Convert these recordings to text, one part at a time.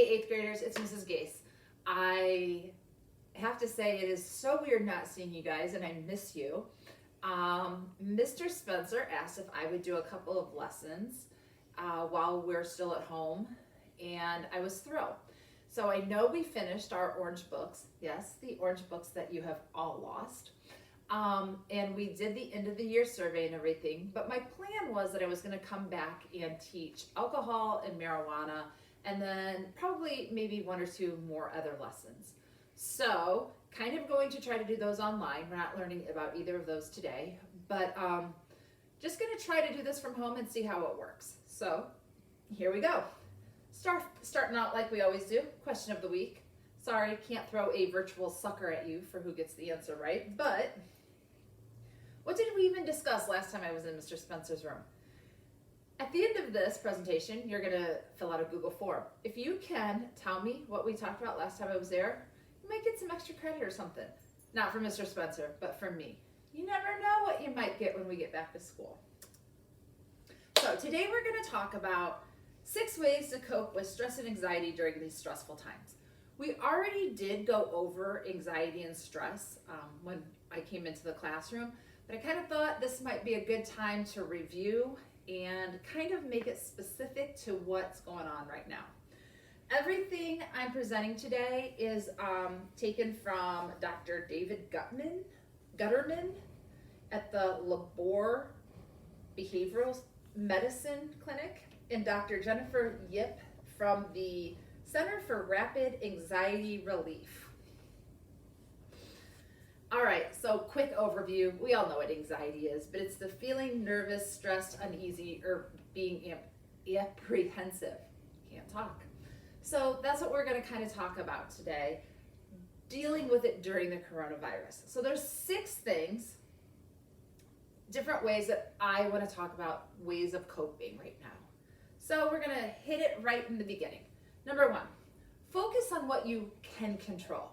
Hey, 8th graders, it's Mrs. Gase. I have to say it is so weird not seeing you guys, and I miss you. Mr. Spencer asked if I would do a couple of lessons while we're still at home, and I was thrilled. So I know we finished our orange books. Yes, the orange books that you have all lost. And we did the end of the year survey and everything, but my plan was that I was going to come back and teach alcohol and marijuana, and then probably maybe one or two more other lessons. So kind of going to try to do those online. We're not learning about either of those today, but just going to try to do this from home and see how it works. So here we go. Starting out like we always do, question of the week. Sorry, can't throw a virtual sucker at you for who gets the answer right, but what did we even discuss last time I was in Mr. Spencer's room? At the end of this presentation, you're gonna fill out a Google form. If you can tell me what we talked about last time I was there, you might get some extra credit or something. Not from Mr. Spencer, but from me. You never know what you might get when we get back to school. So today we're gonna talk about 6 ways to cope with stress and anxiety during these stressful times. We already did go over anxiety and stress when I came into the classroom, but I kind of thought this might be a good time to review and kind of make it specific to what's going on right now. Everything I'm presenting today is taken from Dr. David Gutterman at the Labor Behavioral Medicine Clinic and Dr. Jennifer Yip from the Center for Rapid Anxiety Relief. All right, so quick overview. We all know what anxiety is, but it's the feeling nervous, stressed, uneasy, or being apprehensive. Can't talk. So that's what we're going to kind of talk about today, dealing with it during the coronavirus. So there's 6 things, different ways that I want to talk about ways of coping right now. So we're going to hit it right in the beginning. Number 1, focus on what you can control.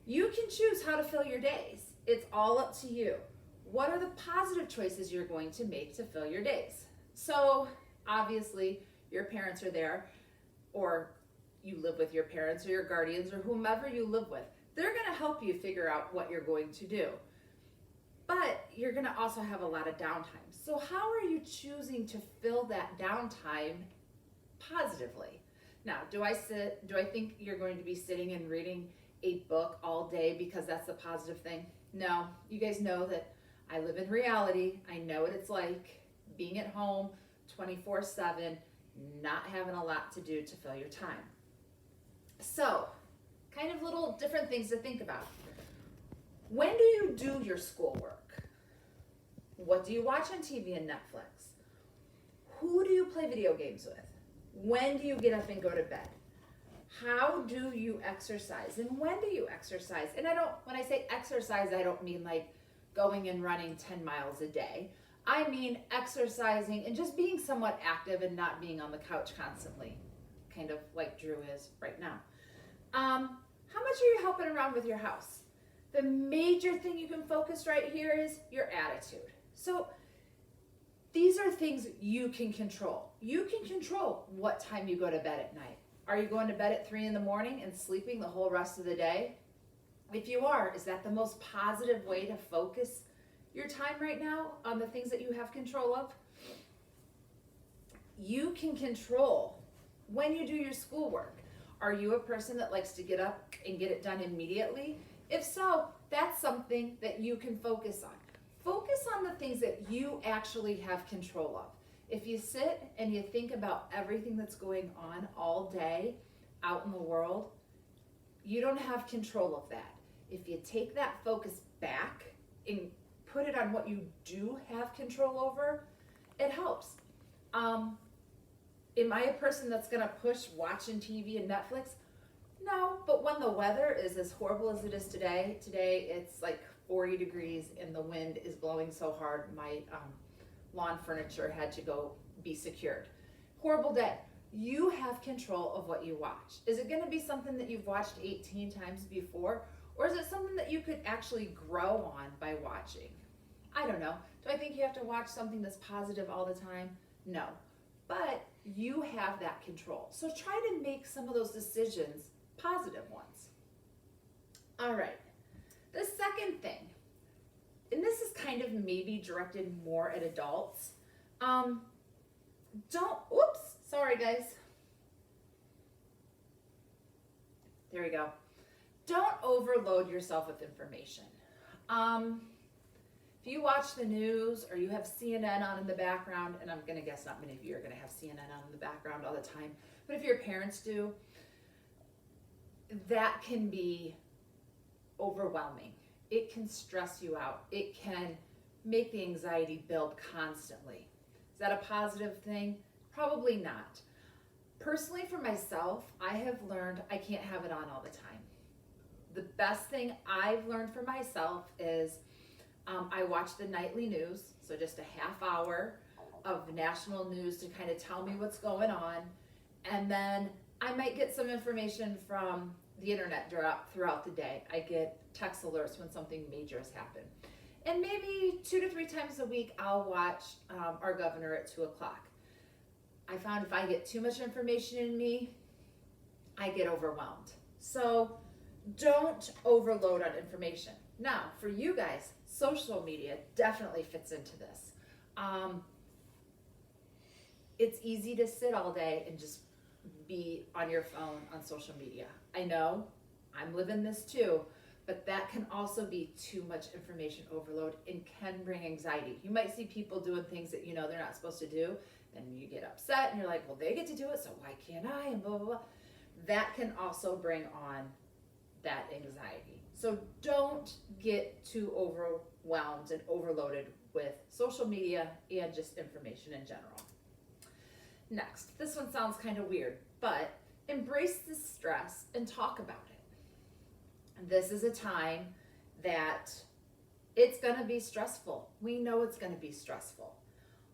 You can choose how to fill your days. It's all up to you. What are the positive choices you're going to make to fill your days? So obviously your parents are there, or you live with your parents or your guardians or whomever you live with. They're going to help you figure out what you're going to do. But you're going to also have a lot of downtime. So how are you choosing to fill that downtime positively? Now, do I think you're going to be sitting and reading a book all day because that's the positive thing? No, you guys know that I live in reality. I know what it's like being at home 24/7, not having a lot to do to fill your time. So, kind of little different things to think about. When do you do your schoolwork? What do you watch on TV and Netflix? Who do you play video games with? When do you get up and go to bed? How do you exercise? And when do you exercise? And when I say exercise, I don't mean like going and running 10 miles a day. I mean exercising and just being somewhat active and not being on the couch constantly, kind of like Drew is right now. How much are you helping around with your house? The major thing you can focus right here is your attitude. So these are things you can control. You can control what time you go to bed at night. Are you going to bed at 3 in the morning and sleeping the whole rest of the day? If you are, is that the most positive way to focus your time right now on the things that you have control of? You can control when you do your schoolwork. Are you a person that likes to get up and get it done immediately? If so, that's something that you can focus on. Focus on the things that you actually have control of. If you sit and you think about everything that's going on all day out in the world, you don't have control of that. If you take that focus back and put it on what you do have control over, it helps. Am I a person that's going to push watching TV and Netflix? No, but when the weather is as horrible as it is today it's like 40 degrees and the wind is blowing so hard my lawn furniture had to go be secured. Horrible day. You have control of what you watch. Is it going to be something that you've watched 18 times before, or is it something that you could actually grow on by watching? I don't know. Do I think you have to watch something that's positive all the time? No. But You have that control. So try to make some of those decisions positive ones. All right. The second thing, and this is kind of maybe directed more at adults. Sorry guys. There we go. Don't overload yourself with information. If you watch the news or you have CNN on in the background, and I'm going to guess not many of you are going to have CNN on in the background all the time, but if your parents do, that can be overwhelming. It can stress you out. It can make the anxiety build constantly. Is that a positive thing? Probably not. Personally, for myself, I have learned I can't have it on all the time. The best thing I've learned for myself is I watch the nightly news, so just a half hour of national news to kind of tell me what's going on, and then I might get some information from the internet throughout the day. I get text alerts when something major has happened. And maybe 2 to 3 times a week, I'll watch our governor at 2 o'clock. I found if I get too much information in me, I get overwhelmed. So don't overload on information. Now, for you guys, social media definitely fits into this. It's easy to sit all day and just be on your phone on social media. I know, I'm living this too, but that can also be too much information overload and can bring anxiety. You might see people doing things that you know they're not supposed to do, and you get upset and you're like, well, they get to do it, so why can't I? And blah, blah, blah. That can also bring on that anxiety. So don't get too overwhelmed and overloaded with social media and just information in general. Next, this one sounds kind of weird, but embrace the stress and talk about it. This is a time that it's going to be stressful. We know it's going to be stressful.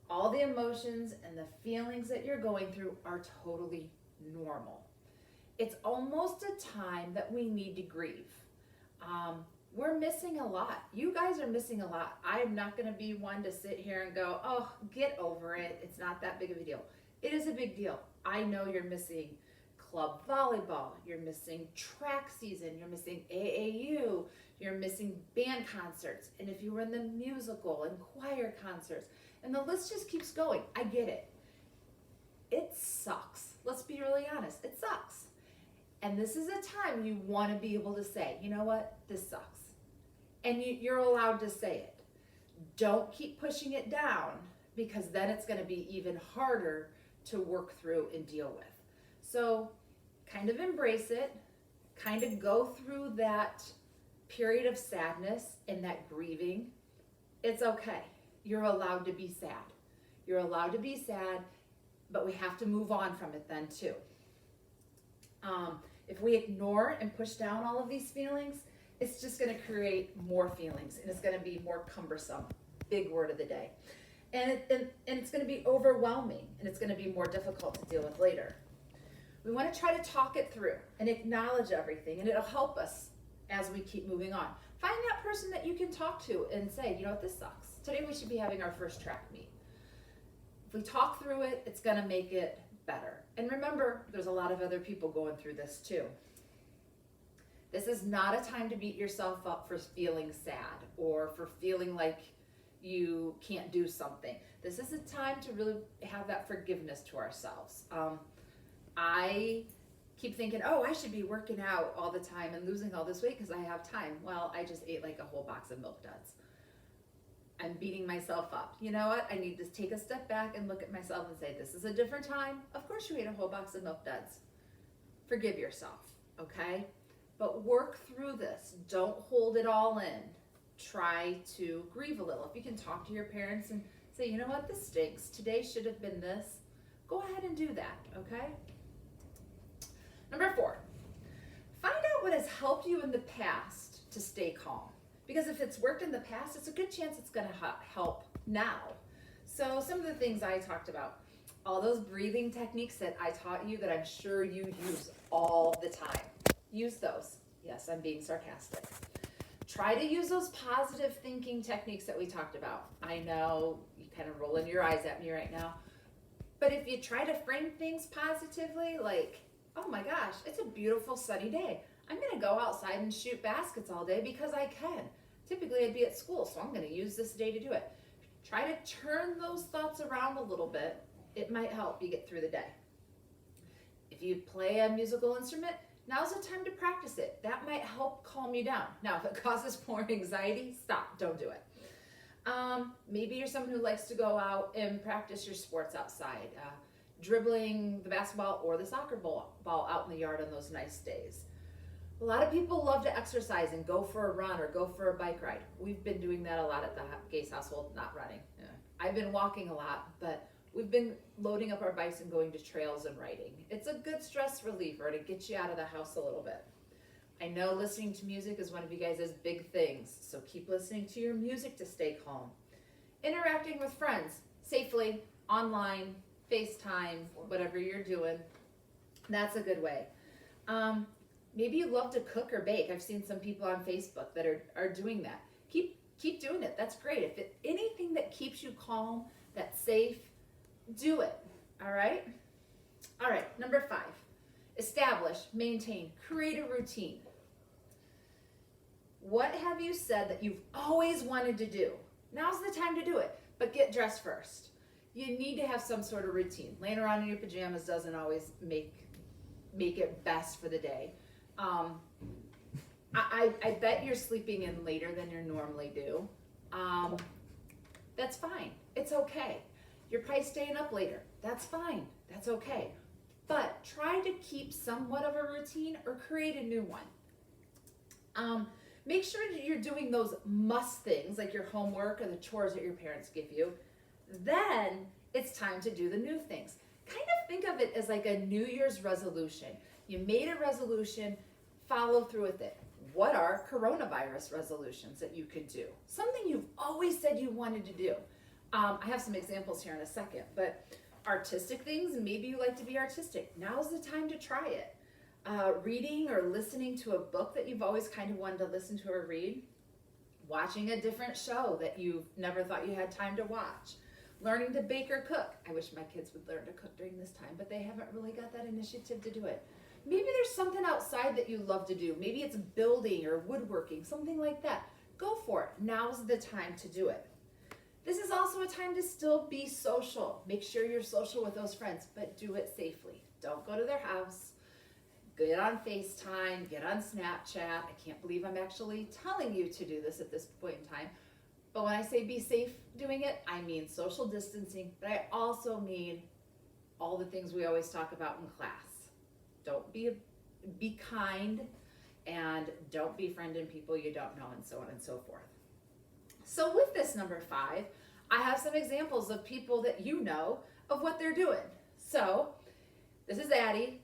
All the emotions and the feelings that you're going through are totally normal. It's almost a time that we need to grieve. We're missing a lot. You guys are missing a lot. I'm not going to be one to sit here and go, oh, get over it. It's not that big of a deal. It is a big deal. I know you're missing club volleyball. You're missing track season. You're missing AAU. You're missing band concerts. And if you were in the musical and choir concerts, and the list just keeps going. I get it. It sucks. Let's be really honest. It sucks. And this is a time you want to be able to say, you know what? This sucks. And you're allowed to say it. Don't keep pushing it down, because then it's going to be even harder to work through and deal with. So kind of embrace it. Kind of go through that period of sadness and that grieving. It's okay. You're allowed to be sad. You're allowed to be sad, but we have to move on from it then too. If we ignore and push down all of these feelings, it's just going to create more feelings, and it's going to be more cumbersome. Big word of the day. And it's going to be overwhelming, and it's going to be more difficult to deal with later. We want to try to talk it through and acknowledge everything, and it'll help us as we keep moving on. Find that person that you can talk to and say, you know what, this sucks. Today we should be having our first track meet. If we talk through it, it's going to make it better. And remember, there's a lot of other people going through this too. This is not a time to beat yourself up for feeling sad or for feeling like you can't do something. This is a time to really have that forgiveness to ourselves. I keep thinking, oh, I should be working out all the time and losing all this weight because I have time. Well, I just ate like a whole box of Milk Duds. I'm beating myself up. You know what? I need to take a step back and look at myself and say, this is a different time. Of course you ate a whole box of Milk Duds. Forgive yourself, okay? But work through this. Don't hold it all in. Try to grieve a little. If you can talk to your parents and say, you know what, this stinks. Today should have been this. Go ahead and do that, okay? Number 4, find out what has helped you in the past to stay calm. Because if it's worked in the past, it's a good chance it's going to help now. So some of the things I talked about, all those breathing techniques that I taught you that I'm sure you use all the time. Use those. Yes, I'm being sarcastic. Try to use those positive thinking techniques that we talked about. I know you kind of rolling your eyes at me right now. But if you try to frame things positively, like, oh my gosh, it's a beautiful sunny day. I'm going to go outside and shoot baskets all day because I can. Typically, I'd be at school, so I'm going to use this day to do it. Try to turn those thoughts around a little bit. It might help you get through the day. If you play a musical instrument, now's the time to practice it. That might help calm you down. Now, if it causes more anxiety, stop. Don't do it. Maybe you're someone who likes to go out and practice your sports outside, dribbling the basketball or the soccer ball out in the yard on those nice days. A lot of people love to exercise and go for a run or go for a bike ride. We've been doing that a lot at the Gase household, not running. Yeah. I've been walking a lot, but we've been loading up our bikes and going to trails and riding. It's a good stress reliever to get you out of the house a little bit. I know listening to music is one of you guys' big things, so keep listening to your music to stay calm. Interacting with friends safely, online, FaceTime, whatever you're doing, that's a good way. Maybe you love to cook or bake. I've seen some people on Facebook that are doing that. Keep doing it. That's great. If anything that keeps you calm, that's safe, do it. All right? All right, number 5. Establish, maintain, create a routine. What have you said that you've always wanted to do? Now's the time to do it, but get dressed first. You need to have some sort of routine. Laying around in your pajamas doesn't always make it best for the day. I bet you're sleeping in later than you normally do. That's fine. It's okay. You're probably staying up later. That's fine. That's okay. But try to keep somewhat of a routine or create a new one. Make sure that you're doing those must things like your homework or the chores that your parents give you. Then it's time to do the new things. Kind of think of it as like a New Year's resolution. You made a resolution, follow through with it. What are coronavirus resolutions that you could do? Something you've always said you wanted to do. I have some examples here in a second, but artistic things, maybe you like to be artistic. Now's the time to try it. Reading or listening to a book that you've always kind of wanted to listen to or read. Watching a different show that you've never thought you had time to watch. Learning to bake or cook. I wish my kids would learn to cook during this time, but they haven't really got that initiative to do it. Maybe there's something outside that you love to do. Maybe it's building or woodworking, something like that. Go for it. Now's the time to do it. This is also a time to still be social. Make sure you're social with those friends, but do it safely. Don't go to their house. Get on FaceTime, get on Snapchat. I can't believe I'm actually telling you to do this at this point in time. But when I say be safe doing it, I mean social distancing, but I also mean all the things we always talk about in class. Don't be kind, and don't befriend people you don't know, and so on and so forth. So with this number 5, I have some examples of people that you know of what they're doing. So this is Addie.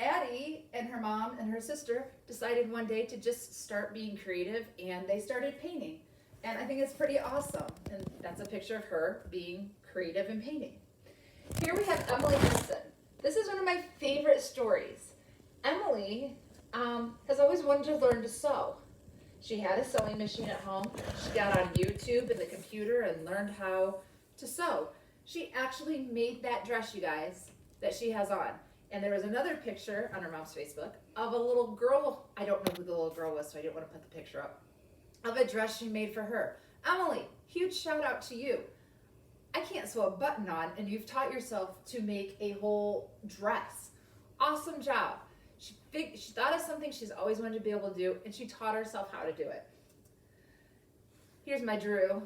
Addie and her mom and her sister decided one day to just start being creative, and they started painting. And I think it's pretty awesome. And that's a picture of her being creative and painting. Here we have Emily Henson. This is one of my favorite stories. Emily has always wanted to learn to sew. She had a sewing machine at home. She got on YouTube and the computer and learned how to sew. She actually made that dress, you guys, that she has on. And there was another picture on her mom's Facebook of a little girl. I don't know who the little girl was, so I didn't want to put the picture up, of a dress she made for her. Emily, huge shout out to you. I can't sew a button on, and you've taught yourself to make a whole dress. Awesome job. She thought of something she's always wanted to be able to do, and she taught herself how to do it. Here's my Drew.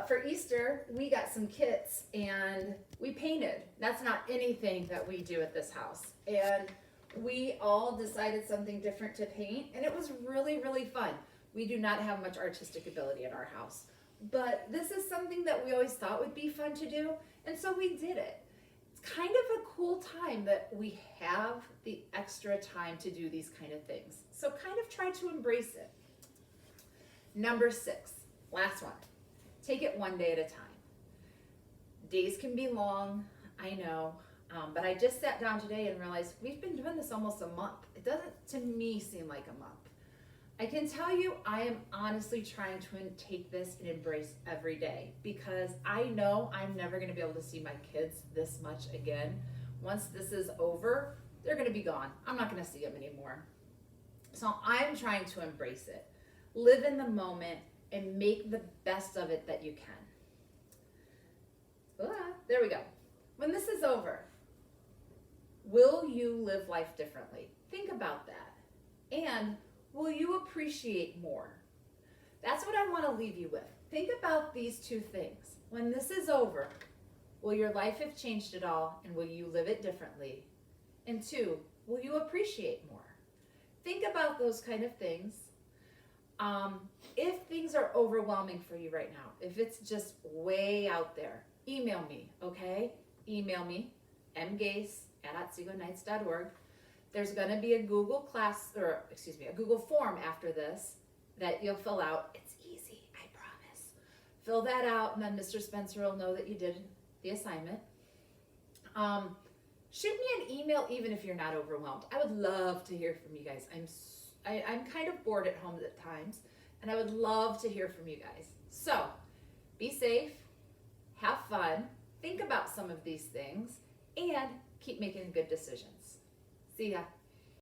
For Easter, we got some kits, and we painted. That's not anything that we do at this house. And we all decided something different to paint, and it was really, really fun. We do not have much artistic ability in our house, but this is something that we always thought would be fun to do, and so we did it. It's kind of a cool time that we have the extra time to do these kind of things. So kind of try to embrace it. Number 6, last one. Take it one day at a time. Days can be long, I know, but I just sat down today and realized we've been doing this almost a month. It doesn't, to me, seem like a month. I can tell you, I am honestly trying to take this and embrace every day because I know I'm never going to be able to see my kids this much again. Once this is over, they're going to be gone. I'm not going to see them anymore. So I'm trying to embrace it, live in the moment, and make the best of it that you can. There we go. When this is over, will you live life differently? Think about that. And will you appreciate more? That's what I want to leave you with. Think about these two things. When this is over, will your life have changed at all, and will you live it differently? And two, will you appreciate more? Think about those kind of things. If things are overwhelming for you right now, if it's just way out there, email me, okay? Email me, mgase@otsegonights.org. There's going to be a Google a Google form after this that you'll fill out. It's easy, I promise. Fill that out, and then Mr. Spencer will know that you did the assignment. Shoot me an email even if you're not overwhelmed. I would love to hear from you guys. I'm kind of bored at home at times, and I would love to hear from you guys. So, be safe, have fun, think about some of these things, and keep making good decisions. See ya.